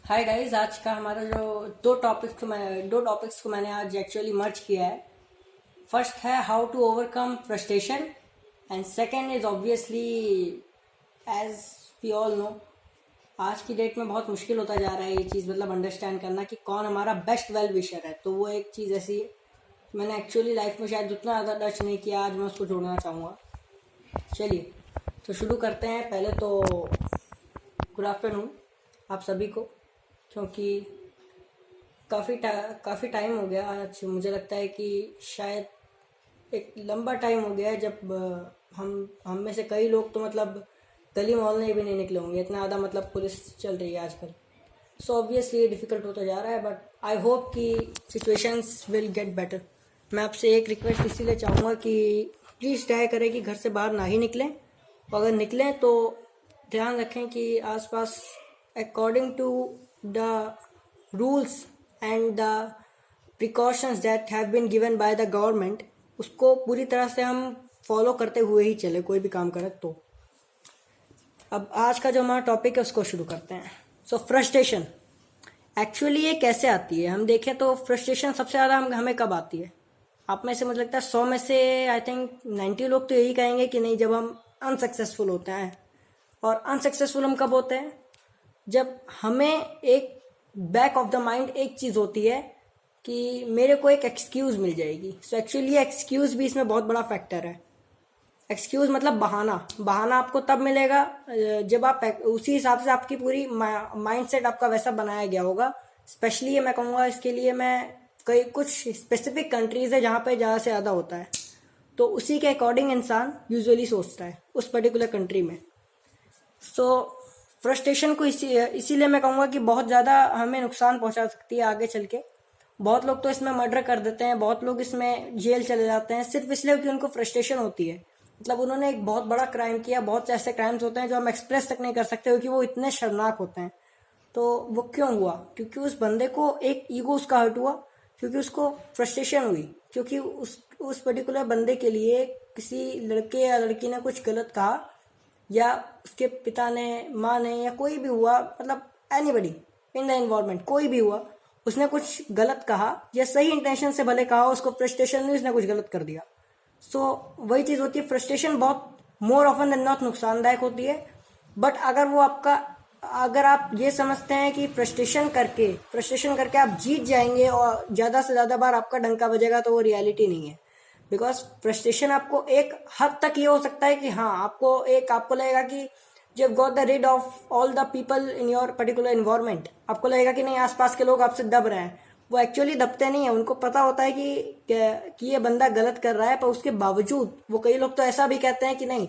Hi guys, आज का हमारा जो दो टॉपिक्स को मैंने आज एक्चुअली मर्ज किया है। फर्स्ट है how to overcome frustration and second is obviously as we all know आज की डेट में बहुत मुश्किल होता जा रहा है ये चीज़, मतलब अंडरस्टैंड करना कि कौन हमारा बेस्ट वेल विशर है। तो वो एक चीज़ ऐसी है मैंने एक्चुअली लाइफ में शायद उतना ज़्यादा टच नहीं किया, आज मैं उसको जोड़ना चाहूँगा। चलिए तो शुरू करते हैं। पहले तो गुड आफ्टरनून आप सभी को, क्योंकि काफ़ी टाइम हो गया। आज मुझे लगता है कि शायद एक लंबा टाइम हो गया है जब हम में से कई लोग तो मतलब गली मोहल्ले भी नहीं निकले होंगे, इतना ज़्यादा मतलब पुलिस चल रही है आजकल। सो ऑब्वियसली डिफ़िकल्ट होता जा रहा है, बट आई होप कि सिचुएशंस विल गेट बेटर। मैं आपसे एक रिक्वेस्ट इसीलिए चाहूँगा कि प्लीज़ ट्राई करें कि घर से बाहर ना ही निकलें, और अगर निकलें तो ध्यान रखें कि आसपास according to the rules and the precautions that have been given by the government उसको पूरी तरह से हम फॉलो करते हुए ही चले कोई भी काम करें। तो अब आज का जो हमारा टॉपिक है उसको शुरू करते हैं। सो फ्रस्ट्रेशन एक्चुअली ये कैसे आती है, हम देखें तो फ्रस्ट्रेशन सबसे ज़्यादा हमें कब आती है? आप में से मुझे लगता है 100 में से आई थिंक 90 लोग तो यही कहेंगे कि नहीं, जब हम अनसक्सेसफुल होते हैं। और अनसक्सेसफुल हम कब होते हैं? जब हमें एक बैक ऑफ द माइंड एक चीज़ होती है कि मेरे को एक एक्सक्यूज़ मिल जाएगी। सो एक्चुअली एक्सक्यूज़ भी इसमें बहुत बड़ा फैक्टर है। एक्सक्यूज़ मतलब बहाना आपको तब मिलेगा जब आप उसी हिसाब से आपकी पूरी माइंडसेट आपका वैसा बनाया गया होगा। स्पेशली ये मैं कहूँगा, इसके लिए मैं कुछ स्पेसिफिक कंट्रीज़ है जहाँ पे ज़्यादा से ज़्यादा होता है, तो उसी के अकॉर्डिंग इंसान यूजुअली सोचता है उस पर्टिकुलर कंट्री में। सो फ्रस्ट्रेशन को इसीलिए मैं कहूँगा कि बहुत ज़्यादा हमें नुकसान पहुँचा सकती है आगे चल के। बहुत लोग तो इसमें मर्डर कर देते हैं, बहुत लोग इसमें जेल चले जाते हैं सिर्फ इसलिए कि उनको फ्रस्ट्रेशन होती है। मतलब उन्होंने एक बहुत बड़ा क्राइम किया। बहुत से ऐसे क्राइम्स होते हैं जो हम एक्सप्रेस तक नहीं कर सकते क्योंकि वो इतने शर्मनाक होते हैं। तो वो क्यों हुआ? क्योंकि उस बंदे को एक ईगो उसका हर्ट हुआ, क्योंकि उसको फ्रस्ट्रेशन हुई, क्योंकि उस पर्टिकुलर बंदे के लिए किसी लड़के या लड़की ने कुछ गलत कहा, या उसके पिता ने, माँ ने, या कोई भी हुआ, मतलब एनीबडी इन द एनवायरनमेंट, कोई भी हुआ, उसने कुछ गलत कहा या सही इंटेंशन से भले कहा, उसको फ्रस्ट्रेशन में उसने कुछ गलत कर दिया। सो वही चीज़ होती है, फ्रस्ट्रेशन बहुत मोर ऑफन देन नॉट नुकसानदायक होती है। बट अगर आप ये समझते हैं कि फ्रस्ट्रेशन करके आप जीत जाएंगे और ज़्यादा से ज़्यादा बार आपका डंका बजेगा, तो वो रियलिटी नहीं है। बिकॉज फ्रस्ट्रेशन आपको एक हद तक ये हो सकता है कि हाँ, आपको लगेगा कि जब got the rid of all the people in your particular environment, आपको लगेगा कि नहीं, आसपास के लोग आपसे दब रहे हैं। वो एक्चुअली दबते नहीं है, उनको पता होता है कि ये बंदा गलत कर रहा है, पर उसके बावजूद वो कई लोग तो ऐसा भी कहते हैं कि नहीं,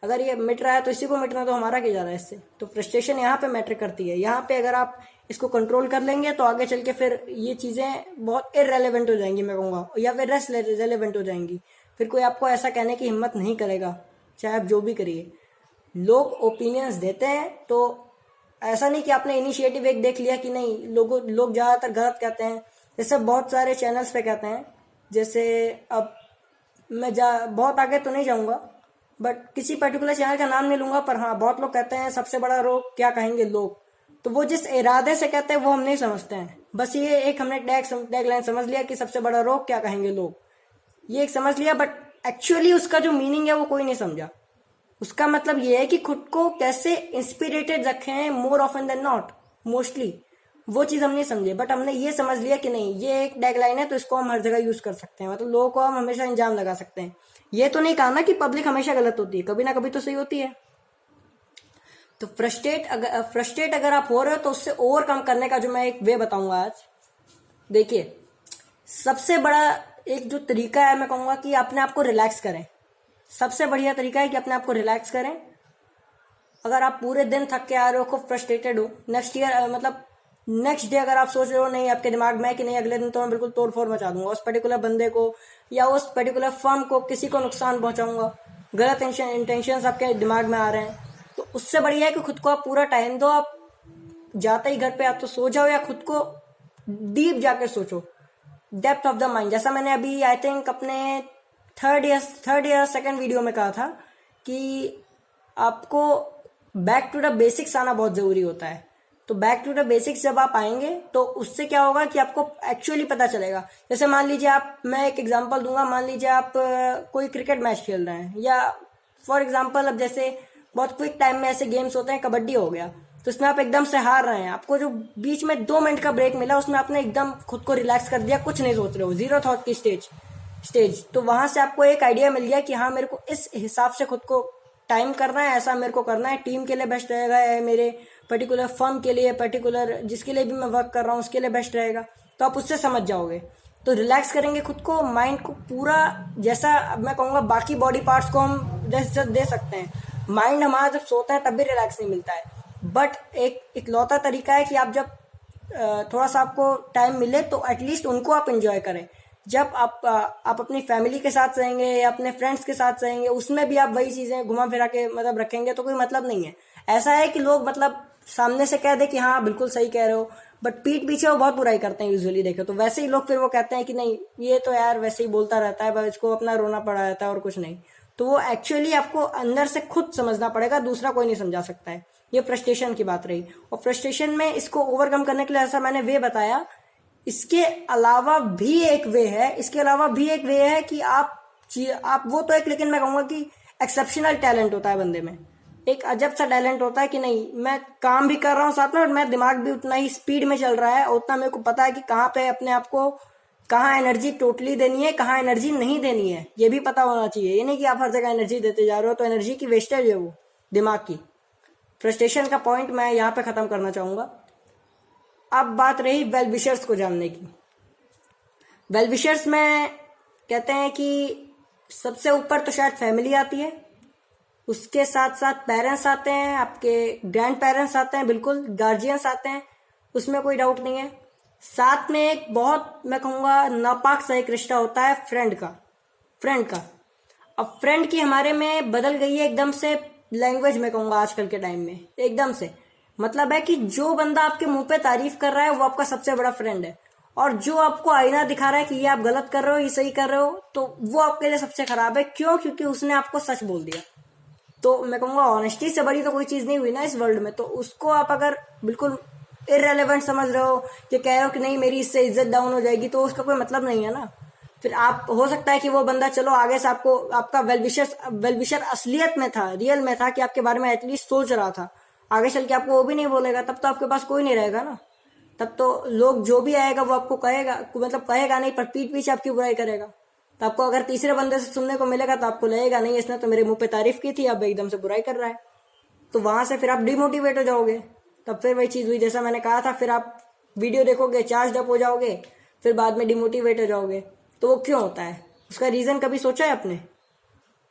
अगर ये मिट रहा है तो इसी को मिटना, तो हमारा क्या जा रहा है इससे। तो फ्रस्ट्रेशन यहाँ पे मैटर करती है। यहाँ पे अगर आप इसको कंट्रोल कर लेंगे तो आगे चल के फिर ये चीज़ें बहुत इररेलेवेंट हो जाएंगी, मैं कहूँगा, या फिर लेस रेलेवेंट हो जाएंगी। फिर कोई आपको ऐसा कहने की हिम्मत नहीं करेगा, चाहे आप जो भी करिए। लोग ओपिनियंस देते हैं, तो ऐसा नहीं कि आपने इनिशिएटिव एक देख लिया कि नहीं, लोग ज़्यादातर गलत कहते हैं, जैसे बहुत सारे चैनल्स पे कहते हैं। जैसे अब मैं बहुत आगे तो नहीं जाऊँगा, बट किसी पर्टिकुलर चैनल का नाम नहीं लूँगा, पर हाँ, बहुत लोग कहते हैं सबसे बड़ा रोग क्या कहेंगे लोग। तो वो जिस इरादे से कहते हैं वो हम नहीं समझते हैं। बस ये एक हमने टैग लाइन समझ लिया कि सबसे बड़ा रोग क्या कहेंगे लोग, ये एक समझ लिया, बट एक्चुअली उसका जो मीनिंग है वो कोई नहीं समझा। उसका मतलब ये है कि खुद को कैसे इंस्पिरेटेड रखें, more often than not, mostly वो चीज़ हम नहीं समझे। बट हमने ये समझ लिया कि नहीं, ये एक टैगलाइन है तो इसको हम हर जगह यूज कर सकते हैं, मतलब लोगों को हम हमेशा इंजाम लगा सकते हैं। ये तो नहीं कहा ना कि पब्लिक हमेशा गलत होती है, कभी ना कभी तो सही होती है। तो फ्रस्ट्रेट अगर आप हो रहे हो तो उससे ओवरकम करने का जो मैं एक वे बताऊंगा आज। देखिए, सबसे बड़ा एक जो तरीका है, मैं कहूँगा कि अपने आप को रिलैक्स करें। सबसे बढ़िया तरीका है कि अपने आप को रिलैक्स करें। अगर आप पूरे दिन थक के आ रहे हो, खूब फ्रस्ट्रेटेड हो, नेक्स्ट डे अगर आप सोच रहे हो, नहीं, आपके दिमाग में कि नहीं, अगले दिन तो मैं बिल्कुल तोड़ फोड़ मचा दूंगा, उस पर्टिकुलर बंदे को या उस पर्टिकुलर फर्म को, किसी को नुकसान पहुंचाऊंगा, गलत इंटेंशन आपके दिमाग में आ रहे हैं, तो उससे बढ़िया है कि खुद को आप पूरा टाइम दो। आप जाते ही घर पे आप तो सो जाओ, या खुद को डीप जाकर सोचो, डेप्थ ऑफ द माइंड। जैसा मैंने अभी आई थिंक अपने थर्ड या सेकंड वीडियो में कहा था कि आपको बैक टू द बेसिक्स आना बहुत ज़रूरी होता है। तो बैक टू द बेसिक्स जब आप आएंगे तो उससे क्या होगा कि आपको एक्चुअली पता चलेगा। जैसे मान लीजिए मैं एक एग्जांपल दूंगा, मान लीजिए आप कोई क्रिकेट मैच खेल रहे हैं, या फॉर एग्जांपल अब जैसे बहुत क्विक टाइम में ऐसे गेम्स होते हैं, कबड्डी हो गया, तो इसमें आप एकदम से हार रहे हैं, आपको जो बीच में 2 मिनट का ब्रेक मिला उसमें आपने एकदम खुद को रिलैक्स कर दिया, कुछ नहीं सोच रहे हो, जीरो थॉट की स्टेज। तो वहां से आपको एक आइडिया मिल गया कि हाँ मेरे को इस हिसाब से खुद को टाइम करना है, ऐसा मेरे को करना है, टीम के लिए बेस्ट रहेगा, या मेरे पर्टिकुलर फर्म के लिए, पर्टिकुलर जिसके लिए भी मैं वर्क कर रहा हूँ उसके लिए बेस्ट रहेगा। तो आप उससे समझ जाओगे, तो रिलैक्स करेंगे खुद को, माइंड को पूरा, जैसा मैं कहूँगा बाकी बॉडी पार्ट्स को हम रेस्ट दे सकते हैं, माइंड हमारा जब सोता है तब भी रिलैक्स नहीं मिलता है। बट एक इकलौता तरीका है कि आप जब थोड़ा सा आपको टाइम मिले तो एटलीस्ट उनको आप एंजॉय करें। जब आप अपनी फैमिली के साथ रहेंगे या अपने फ्रेंड्स के साथ रहेंगे, उसमें भी आप वही चीजें घुमा फिरा के मतलब रखेंगे तो कोई मतलब नहीं है। ऐसा है कि लोग मतलब सामने से कह दे कि हाँ बिल्कुल सही कह रहे हो, बट पीठ पीछे वो बहुत बुराई करते हैं यूजुअली देखे तो। वैसे ही लोग फिर वो कहते हैं कि नहीं ये तो यार वैसे ही बोलता रहता है, बस इसको अपना रोना पड़ा रहता है और कुछ नहीं। तो वो एक्चुअली आपको अंदर से खुद समझना पड़ेगा, दूसरा कोई नहीं समझा सकता है। ये फ्रस्ट्रेशन की बात रही, और फ्रस्ट्रेशन में इसको ओवरकम करने के लिए ऐसा मैंने वे बताया। इसके अलावा भी एक वे है कि आप वो तो एक, लेकिन मैं कहूंगा कि एक्सेप्शनल टैलेंट होता है बंदे में, एक अजब सा टैलेंट होता है कि नहीं मैं काम भी कर रहा हूँ साथ में और मेरा दिमाग भी उतना ही स्पीड में चल रहा है, उतना मेरे को पता है कि कहाँ पे अपने आप को, कहाँ एनर्जी टोटली देनी है, कहाँ एनर्जी नहीं देनी है, ये भी पता होना चाहिए। ये नहीं कि आप हर जगह एनर्जी देते जा रहे हो तो एनर्जी की वेस्टेज है वो दिमाग की। फ्रस्ट्रेशन का पॉइंट मैं यहाँ पे खत्म करना चाहूंगा। अब बात रही वेल विशर्स को जानने की। वेल विशर्स में कहते हैं कि सबसे ऊपर तो शायद फैमिली आती है, उसके साथ साथ पेरेंट्स आते हैं, आपके ग्रैंड पेरेंट्स आते हैं, बिल्कुल गार्जियंस आते हैं, उसमें कोई डाउट नहीं है। साथ में एक बहुत मैं कहूँगा नापाक सा एक रिश्ता होता है फ्रेंड का। अब फ्रेंड की हमारे में बदल गई है एकदम से लैंग्वेज, मैं कहूँगा आजकल के टाइम में एकदम से। मतलब है कि जो बंदा आपके मुंह पे तारीफ कर रहा है वो आपका सबसे बड़ा फ्रेंड है, और जो आपको आईना दिखा रहा है कि ये आप गलत कर रहे हो, ये सही कर रहे हो, तो वो आपके लिए सबसे खराब है। क्यों? क्योंकि उसने आपको सच बोल दिया। तो मैं कहूँगा ऑनेस्टी से बड़ी तो कोई चीज नहीं हुई ना इस वर्ल्ड में। तो उसको आप अगर बिल्कुल इररेलेवेंट समझ रहे हो, कि कह रहे हो कि नहीं मेरी इससे इज्जत डाउन हो जाएगी, तो उसका कोई मतलब नहीं है ना। फिर आप, हो सकता है कि वो बंदा चलो आगे से आपको, आपका वेलविशर असलियत में था, रियल में था, कि आपके बारे में एटलीस्ट सोच रहा था, आगे चल के आपको वो भी नहीं बोलेगा, तब तो आपके पास कोई नहीं रहेगा ना। तब तो लोग जो भी आएगा वो आपको कहेगा, मतलब कहेगा नहीं पर पीठ पीछे आपकी बुराई करेगा। तो आपको अगर तीसरे बंदे से सुनने को मिलेगा तो आपको लगेगा नहीं इसने तो मेरे मुंह पे तारीफ की थी, अब एकदम से बुराई कर रहा है। तो वहां से फिर आप डिमोटिवेट हो जाओगे। तब फिर वही चीज हुई जैसा मैंने कहा था, फिर आप वीडियो देखोगे, चार्ज अप हो जाओगे, फिर बाद में डिमोटिवेट हो जाओगे। तो वो क्यों होता है? उसका रीजन कभी सोचा है आपने?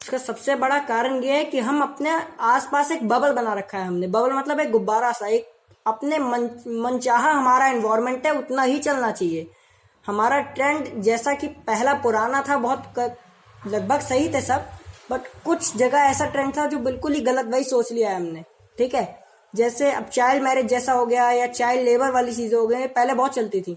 उसका सबसे बड़ा कारण ये है कि हम अपने आसपास एक बबल बना रखा है हमने। बबल मतलब एक गुब्बारा सा, एक अपने मनचाहा हमारा एनवायरनमेंट है, उतना ही चलना चाहिए। हमारा ट्रेंड जैसा कि पहला पुराना था, बहुत लगभग सही थे सब, बट कुछ जगह ऐसा ट्रेंड था जो बिल्कुल ही गलत, वही सोच लिया है हमने। ठीक है, जैसे अब चाइल्ड मैरिज जैसा हो गया, या चाइल्ड लेबर वाली चीजें हो गई, पहले बहुत चलती थी।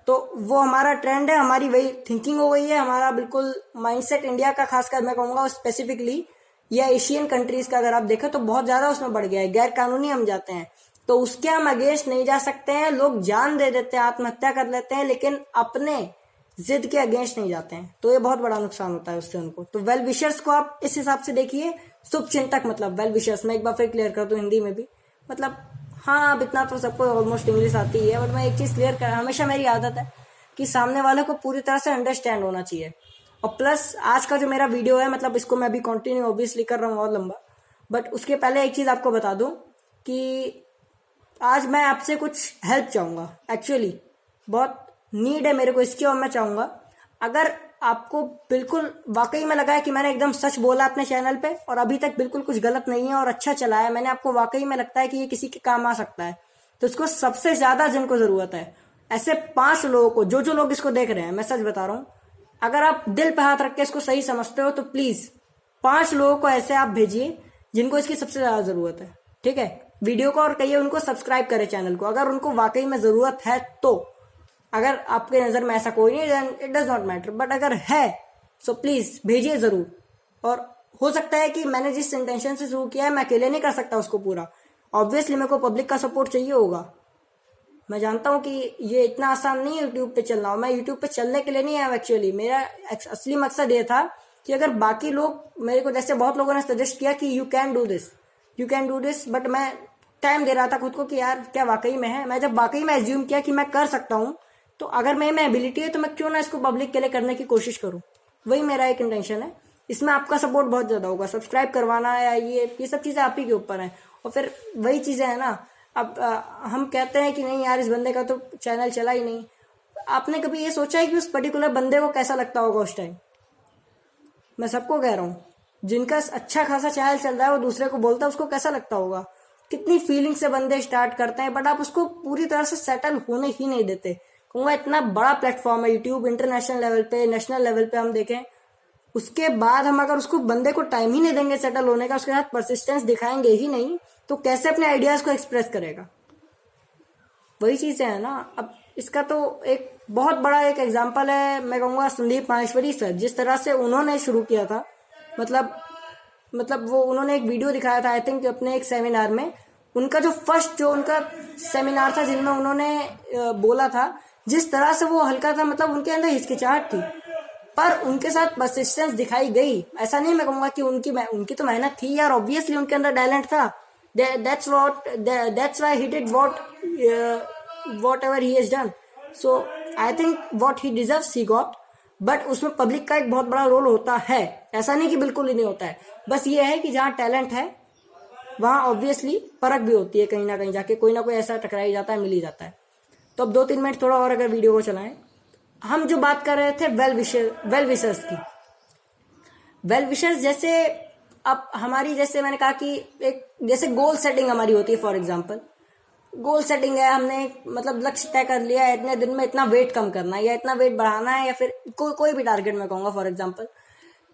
तो वो हमारा ट्रेंड है, हमारी वही थिंकिंग हो गई है, हमारा बिल्कुल माइंडसेट इंडिया का खासकर मैं कहूँगा स्पेसिफिकली, या एशियन कंट्रीज का अगर आप देखें तो बहुत ज्यादा उसमें बढ़ गया है, गैर कानूनी हम जाते हैं। तो उसके हम अगेंस्ट नहीं जा सकते हैं, लोग जान दे देते हैं, आत्महत्या कर लेते हैं, लेकिन अपने जिद के अगेंस्ट नहीं जाते हैं। तो ये बहुत बड़ा नुकसान होता है उससे उनको। तो वेल विशर्स को आप इस हिसाब से देखिए, शुभ चिंतक मतलब वेल विशर्स। मैं एक बार फिर क्लियर कर दूं हिंदी में भी, मतलब हाँ अब इतना तो सबको ऑलमोस्ट इंग्लिश आती ही है, बट मैं एक चीज क्लियर कर, हमेशा मेरी आदत है कि सामने वाले को पूरी तरह से अंडरस्टैंड होना चाहिए। और प्लस आज का जो मेरा वीडियो है, मतलब इसको मैं अभी कंटिन्यू ऑब्वियसली कर रहा हूँ और लंबा, बट उसके पहले एक चीज आपको बता दूं कि आज मैं आपसे कुछ हेल्प चाहूंगा। एक्चुअली बहुत नीड है मेरे को इसकी, और मैं चाहूंगा अगर आपको बिल्कुल वाकई में लगा है कि मैंने एकदम सच बोला अपने चैनल पे और अभी तक बिल्कुल कुछ गलत नहीं है और अच्छा चला है, मैंने आपको वाकई में लगता है कि ये किसी के काम आ सकता है, तो इसको सबसे ज्यादा जिनको जरूरत है ऐसे 5 लोगों को, जो लोग इसको देख रहे हैं, मैं सच बता रहा हूं, अगर आप दिल पे हाथ रख के इसको सही समझते हो तो प्लीज 5 लोगों को ऐसे आप भेजिए जिनको इसकी सबसे ज्यादा जरूरत है। ठीक है, वीडियो को और कहिए उनको सब्सक्राइब करें चैनल को, अगर उनको वाकई में जरूरत है तो। अगर आपके नजर में ऐसा कोई नहीं, then it does not matter, but अगर है सो प्लीज भेजिए जरूर। और हो सकता है कि मैंने जिस इंटेंशन से शुरू किया है मैं अकेले नहीं कर सकता उसको पूरा, ऑब्वियसली मेरे को पब्लिक का सपोर्ट चाहिए होगा। मैं जानता हूँ कि ये इतना आसान नहीं है यूट्यूब पे चलना। मैं यूट्यूब पे चलने के लिए नहीं आया एक्चुअली। मेरा असली मकसद ये था कि अगर बाकी लोग मेरे को, जैसे बहुत लोगों ने सजेस्ट किया कि you can do this, but मैं टाइम दे रहा था खुद को कि यार क्या वाकई में है। मैं जब वाकई में एज्यूम किया कि मैं कर सकता हूँ, तो अगर मैं एबिलिटी है तो मैं क्यों ना इसको पब्लिक के लिए करने की कोशिश करूँ। वही मेरा एक इंटेंशन है। इसमें आपका सपोर्ट बहुत ज़्यादा होगा। सब्सक्राइब करवाना या ये सब चीज़ें आप ही के ऊपर हैं। और फिर वही चीज़ें हैं ना, अब हम कहते हैं कि नहीं यार इस बंदे का तो चैनल चला ही नहीं। आपने कभी ये सोचा है कि उस पर्टिकुलर बंदे को कैसा लगता होगा उस टाइम? मैं सबको कह रहा हूँ, जिनका अच्छा खासा चैनल चल रहा है वो दूसरे को बोलता है, उसको कैसा लगता होगा? कितनी फीलिंग से बंदे स्टार्ट करते हैं, बट आप उसको पूरी तरह से सेटल होने ही नहीं देते। कहूँगा इतना बड़ा प्लेटफॉर्म है यूट्यूब, इंटरनेशनल लेवल पे, नेशनल लेवल पे हम देखें, उसके बाद हम अगर उसको बंदे को टाइम ही नहीं देंगे सेटल होने का, उसके साथ परसिस्टेंस दिखाएंगे ही नहीं, तो कैसे अपने आइडियाज को एक्सप्रेस करेगा? वही चीजें है ना। अब इसका तो एक बहुत बड़ा एक एग्जांपल है, मैं कहूँगा संदीप माहेश्वरी सर, जिस तरह से उन्होंने शुरू किया था। मतलब वो उन्होंने एक वीडियो दिखाया था आई थिंक अपने एक सेमिनार में। उनका जो उनका सेमिनार था जिनमें उन्होंने बोला था, जिस तरह से वो हल्का था, मतलब उनके अंदर हिचकिचाहट थी, पर उनके साथ परसिस्टेंस दिखाई गई। ऐसा नहीं मैं कहूँगा कि उनकी तो मेहनत थी यार, ऑब्वियसली उनके अंदर टैलेंट था। That's why he did whatever he has done. So I think what he deserves he got. But उसमें पब्लिक का एक बहुत बड़ा रोल होता है। ऐसा नहीं कि बिल्कुल ही नहीं होता है, बस ये है कि जहाँ टैलेंट है वहाँ ऑब्वियसली परख भी होती है। कहीं ना कहीं जाके कोई ना कोई ऐसा टकरा ही जाता है, मिल ही जाता है। तो अब 2-3 मिनट थोड़ा और अगर वीडियो को चलाएं। हम जो बात कर रहे थे वेल विशर्स की, वेल विशर्स जैसे अब हमारी, जैसे मैंने कहा कि एक जैसे गोल सेटिंग हमारी होती है। फॉर एग्जांपल गोल सेटिंग है, हमने मतलब लक्ष्य तय कर लिया है, इतने दिन में इतना वेट कम करना है या इतना वेट बढ़ाना है, या फिर कोई भी टारगेट मैं कहूँगा फॉर एग्जांपल।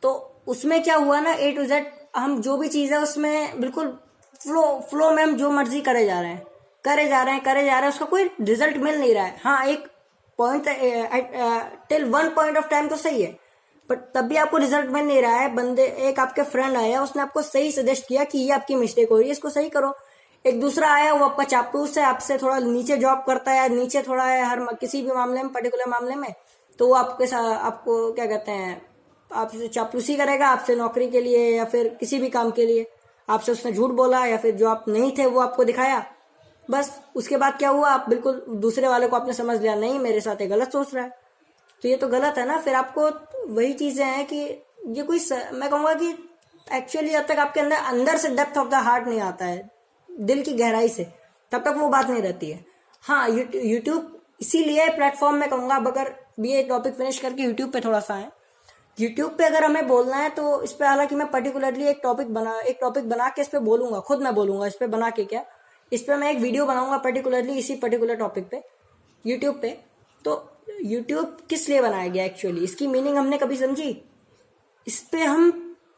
तो उसमें क्या हुआ ना, A to Z हम जो भी चीज़ है उसमें बिल्कुल फ्लो में हम जो मर्जी करे जा रहे हैं, उसका कोई रिजल्ट मिल नहीं रहा है। हाँ, एक point till one point of time तो सही है, बट तब भी आपको रिजल्ट मिल नहीं रहा है। एक आपके फ्रेंड आया, उसने आपको सही सजेस्ट किया कि ये आपकी मिस्टेक हो रही है, इसको सही करो। एक दूसरा आया, वो आपका चापलूस है, आपसे थोड़ा नीचे जॉब करता है, नीचे थोड़ा है हर किसी भी मामले में, पर्टिकुलर मामले में, तो वो आपको क्या कहते हैं, आपसे चापलूसी करेगा, आपसे नौकरी के लिए या फिर किसी भी काम के लिए आपसे उसने झूठ बोला, या फिर जो आप नहीं थे वो आपको दिखाया। बस उसके बाद क्या हुआ, आप बिल्कुल दूसरे वाले को आपने समझ लिया, नहीं मेरे साथ ये गलत सोच रहा है, तो ये तो गलत है ना। फिर आपको वही चीजें हैं कि ये कोई मैं कहूँगा कि एक्चुअली जब तक आपके अंदर से डेप्थ ऑफ द हार्ट नहीं आता है, दिल की गहराई से, तब तक वो बात नहीं रहती है। हाँ, यूट्यूब इसीलिए प्लेटफॉर्म में कहूँगा, अब अगर ये टॉपिक फिनिश करके यूट्यूब पे थोड़ा सा है, यूट्यूब पे अगर हमें बोलना है तो इस पे, हालांकि मैं पर्टिकुलरली एक टॉपिक बना के इस पे बोलूंगा, खुद मैं बोलूंगा इस पे बना के, क्या इस पे मैं एक वीडियो बनाऊंगा पर्टिकुलरली इसी पर्टिकुलर टॉपिक पे यूट्यूब पे। तो यूट्यूब किस लिए बनाया गया एक्चुअली, इसकी मीनिंग हमने कभी समझी? इस पे हम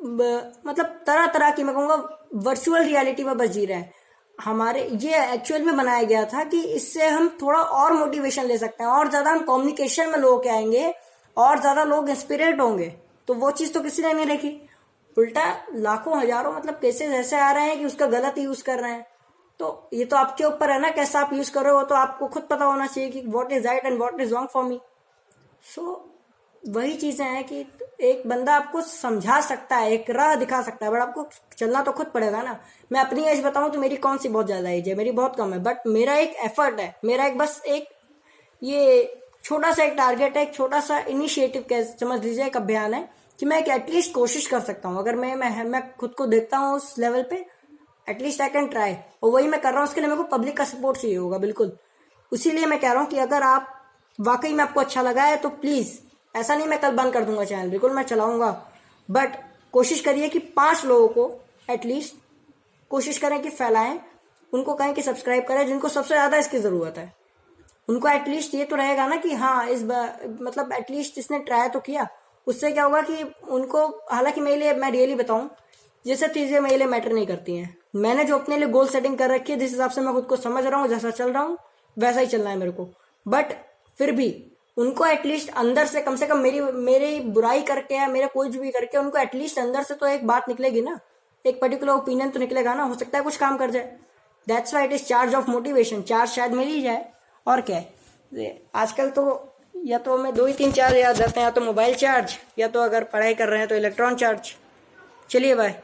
मतलब तरह तरह की, मैं कहूँगा वर्चुअल रियलिटी में बस जी रहे हैं। हमारे ये एक्चुअल में बनाया गया था कि इससे हम थोड़ा और मोटिवेशन ले सकते हैं, और ज्यादा हम कम्युनिकेशन में लोगों के आएंगे, और ज्यादा लोग इंस्पिरेट होंगे। तो वो चीज तो किसी ने नहीं देखी, उल्टा लाखों हजारों मतलब केसेस ऐसे आ रहे हैं कि उसका गलत यूज कर रहे हैं। तो ये तो आपके ऊपर है ना, कैसा आप यूज कर रहे हो, तो आपको खुद पता होना चाहिए कि what is right and what is wrong for me. So वही चीजें हैं कि एक बंदा आपको समझा सकता है, एक राह दिखा सकता है, बट आपको चलना तो खुद पड़ेगा ना। मैं अपनी एज बताऊं तो मेरी कौन सी बहुत ज्यादा एज है, मेरी बहुत कम है, बट मेरा एक एफर्ट है, मेरा एक बस एक ये छोटा सा एक टारगेट है, एक छोटा सा इनिशिएटिव समझ लीजिए, एक अभियान है कि मैं एटलीस्ट कोशिश कर सकता हूँ। अगर मैं खुद को देखता हूँ उस लेवल पे, एटलीस्ट आई कैन ट्राई, और वही मैं कर रहा हूँ। उसके लिए मेरे को पब्लिक का सपोर्ट चाहिए होगा, बिल्कुल। इसीलिए मैं कह रहा हूँ कि अगर आप वाकई में आपको अच्छा लगा है तो प्लीज, ऐसा नहीं मैं कल बंद कर दूंगा चैनल, बिल्कुल मैं चलाऊंगा, बट कोशिश करिए कि 5 लोगों को एटलीस्ट कोशिश करें कि फैलाएं, उनको कहें कि सब्सक्राइब करें, जिनको सबसे ज्यादा इसकी जरूरत है। उनको एटलीस्ट ये तो रहेगा ना कि हाँ मतलब एटलीस्ट इसने ट्राई तो किया। उससे क्या होगा कि उनको, हालांकि मेरे लिए, मैं रियली बताऊं, ये सब चीजें मेरे लिए मैटर नहीं करती हैं। मैंने जो अपने लिए गोल सेटिंग कर रखी है, जिस हिसाब से मैं खुद को समझ रहा हूँ, जैसा चल रहा हूँ वैसा ही चलना है मेरे को। बट फिर भी उनको एटलीस्ट अंदर से कम मेरी बुराई करके या मेरा कोई भी करके, उनको एटलीस्ट अंदर से तो एक बात निकलेगी ना, एक पर्टिकुलर ओपिनियन तो निकलेगा ना, हो सकता है कुछ काम कर जाए। That's why it is charge of motivation. Charge शायद मिल ही जाए, और क्या है। आजकल तो या तो हमें 2 ही 3 चार्ज याद रहते हैं, या तो मोबाइल चार्ज, या तो अगर पढ़ाई कर रहे हैं तो इलेक्ट्रॉन चार्ज। चलिए बाय।